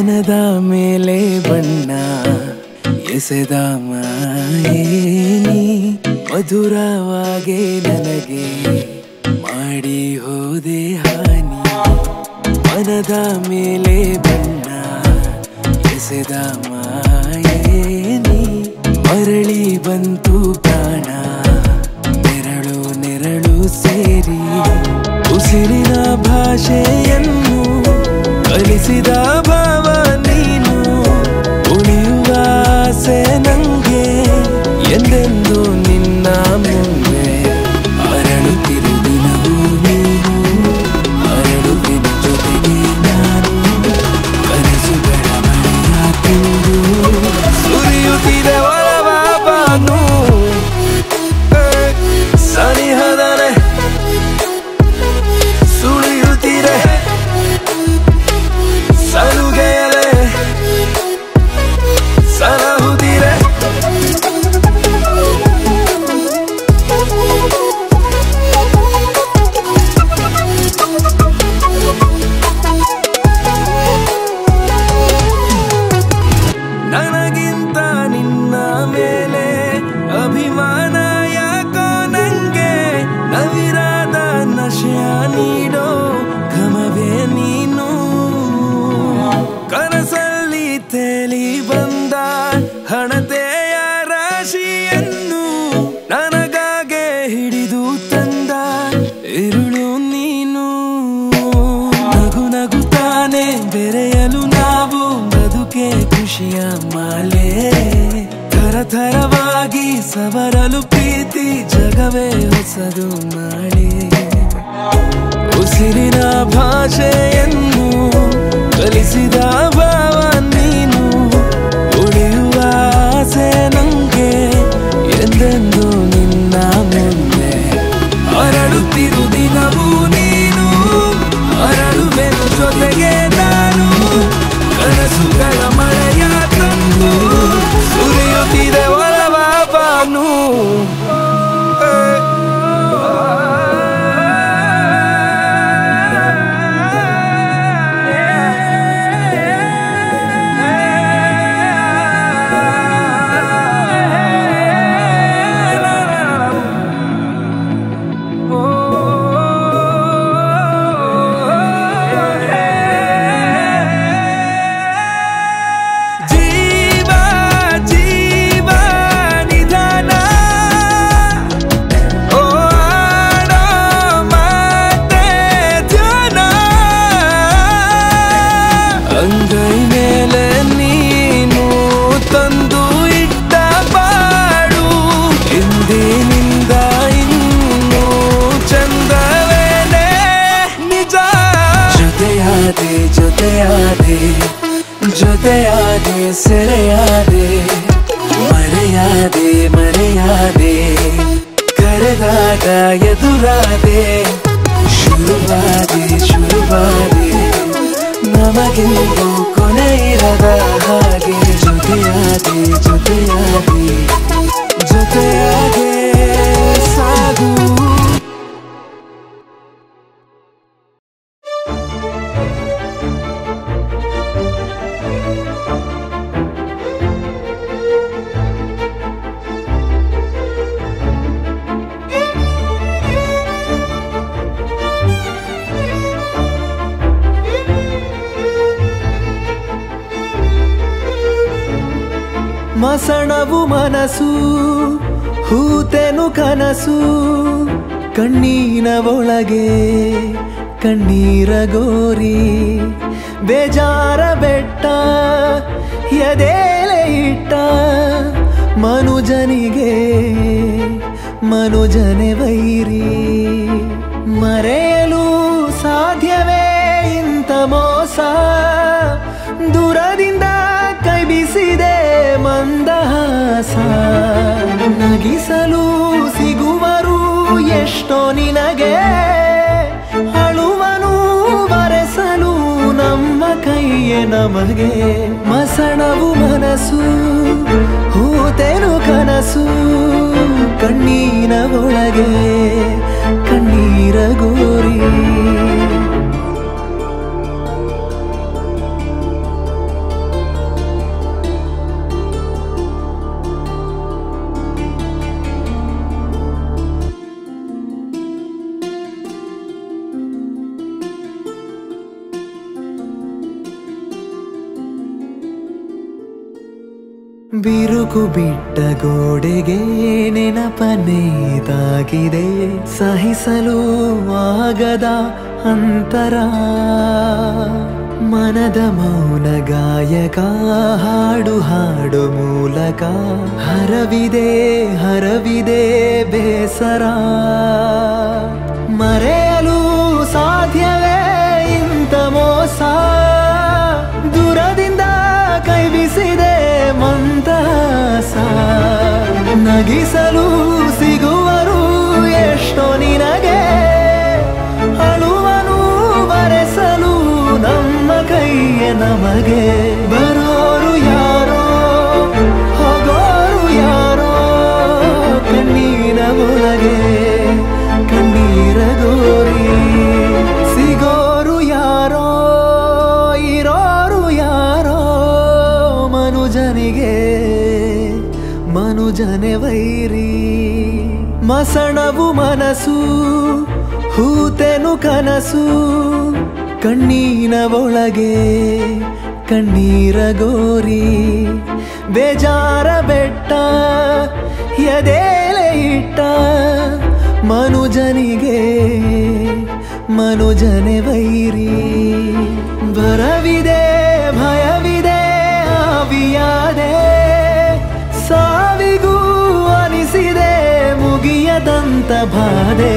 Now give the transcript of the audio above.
ಮನದ ಮೇಲೆ ಬಣ್ಣ ಎಸೆದ ಮಾಯೇನಿ ಮಧುರವಾಗಿ ನನಗೆ ಮಾಡಿ ಹೋದೆ ಹಾನಿ ಮನದ ಮೇಲೆ ಬಣ್ಣ ಎಸೆದ ಮಾಯೇನಿ ಮರಳಿ ಬಂತು ಪ್ರಾಣ ನೆರಳು ನೆರಳು ಸೇರಿ ಉಸಿರಿನ ಭಾಷೆಯನ್ನು ಕಲಿಸಿದ ಭಾವ ನೀನು ಉಳಿಯುವ ಆಸೆ ನಂಗೆ ಎಂದೆಂದು ನಿನ್ನ ಮುಂದೆ ಅರಳುತ್ತಿರು ದಿನವೂ ನೀನು ಅರಳುತ್ತಿನ ಜೊತೆಗೆ ನಾನು ಕನಸುಗಳ ಮಳೆಯ ತಿಂದು ಸುರಿಯುತ್ತಿದೆ ಒಳವ ಬಾನು ಸನಿಹದನೆ ಸುಳಿಯುತ್ತಿರೆ ಸಲುಗೆಯಲೆ ಸಲಹುತ್ತಿರೆ ನನಗಿಂತ ನಿನ್ನ ಮೇಲೆ ಅಭಿಮಾನ ಯಾಕೋ ನಂಗೆ ನವಿರಾದ ನಶೆಯ ನೀಡೋ ಘಮವೇ ನೀನು ಕನಸಲ್ಲಿ ತೇಲಿ ಬಂದ ಹಣತೆಯ ರಾಶಿಯನ್ನು ನನಗಾಗೆ ಹಿಡಿದು ತಂದ ಇರುಳು ನೀನು ನಗು ನಗುತ್ತಾನೆ ಬೆರೆಯಲು ನಾವು ಬದುಕೆ ಖುಷಿಯ ಮಾಲೆ ಥರಥರವಾಗಿ ಸವರಲು ಪ್ರೀತಿ ಜಗವೇ ಹೊಸದು ನಾಳೆ ಉಸಿರಿನ ಭಾಷೆಯನ್ನು ಕಲಿಸಿದ ಭಾವ ನೀನು ಉಳಿಯುವ ಆಸೆ ನಂಗೆ ಎಂದೆಂದು ನಿನ್ನ ಮುಂದೆ ಅರಳುತ್ತಿರು ದಿನವೂ ನೀನು ಅರಳುವೆನು ಜೊತೆಗೆ ನಾನು ಕನಸುಗಳ ಮಳೆಯ ತಂದು ಸುರಿಯುತ್ತಿದೆ ಒಲವ ಬಾನು ಅಂಗೈ ಮೇಲೆ ನೀನು ತಂದು ಇಟ್ಟ ಬಾಡು ಇಂದಿನಿಂದ ಇನ್ನು ಚಂದವೇನೆ ನಿಜ ಜೊತೆಯಾದೆ ಜೊತೆಯಾದೆ ಜೊತೆಯಾದೆ ಸೆರೆಯಾದೆ ಮರೆಯಾದೆ ಮರೆಯಾದೆ ಕರೆದಾಗ ಎದುರಾದೆ ಶುರುವಾದೆ ಶುರುವಾದೆ ನಮಗೆಂದು ಕೊನೆ ಇರದ ಹಾಗೆ ಜೊತೆಯಾದೆ ಜೊತೆಯಾದೆ ಜೊತೆಯಾಗೆ ಸಾಗು ಮಸಣವು ಮನಸ್ಸು ಹೂತೆನು ಕನಸು ಕಣ್ಣೀನ ಒಳಗೆ ಕಣ್ಣೀರ ಗೋರಿ ಬೇಜಾರ ಬೆಟ್ಟ ಎದೆಲೆ ಇಟ್ಟ ಮನುಜನಿಗೆ ಮನುಜನೆ ವೈರಿ ಮರೆಯಲು ಸಾಧ್ಯವೇ ಇಂಥ ಮೋಸ ದೂರದಿಂದ ಕೈ ಬೀಸಿದೆ ಮಂದಹಾಸ ನಗಿಸಲು ಸಿಗುವರು ಎಷ್ಟೋ ನಿನಗೆ ಅಳುವನು ಬರೆಸಲು ನಮ್ಮ ಕೈಯೇ ನಮಗೆ ಮಸಣವು ಮನಸ್ಸು ಹೂತೆನು ಕನಸು ಕಣ್ಣೀನ ಒಳಗೆ ಕಣ್ಣೀರ ಗೋರಿ ಬಿರುಕು ಬಿಟ್ಟ ಗೋಡೆಗೆ ನೆನಪನೇತಾಗಿದೆ ಸಹಿಸಲು ಆಗದ ಅಂತರ ಮನದ ಮೌನ ಗಾಯಕ ಹಾಡು ಹಾಡು ಮೂಲಕ ಹರವಿದೆ ಬೇಸರ ಮರೆಯಲು ಸಾಧ್ಯವೇ ಇಂಥ ಮೋಸ ದೂರದಿಂದ ಕೈ ಬಿಸಿದೆ ಮಂದಹಾಸ ನಗಿಸಲು ಸಿಗುವರು ಎಷ್ಟೋ ನಿನಗೆ ಅಳುವನು ಬರೆಸಲು ನಮ್ಮ ಕೈಯೇ ನಮಗೆ ಬರೋರು ಯಾರೋ ಹೋಗೋರು ಯಾರೋ ಕಣ್ಣೀರ ಒಳಗೆ ಕಣ್ಣೀರ ಗೋರಿ ಸಿಗೋರು ಯಾರೋ ಇರೋರು ಯಾರೋ ಮನುಜನೆ ವೈರಿ ಮಸಣವು ಮನಸ್ಸು ಹೂತೆನು ಕನಸು ಕಣ್ಣೀನ ಒಳಗೆ ಕಣ್ಣೀರ ಗೋರಿ ಬೇಜಾರ ಬೆಟ್ಟ ಎದೆಲೆ ಇಟ್ಟ ಮನುಜನೆ ವೈರಿ ಬರವಿದೆ ಭಯವಿದೆ ಆವಿಯಾದೆ ಸಾವಿಗೂ ಅನಿಸಿದೆ ಮುಗಿಯದಂತ ಬಾಧೆ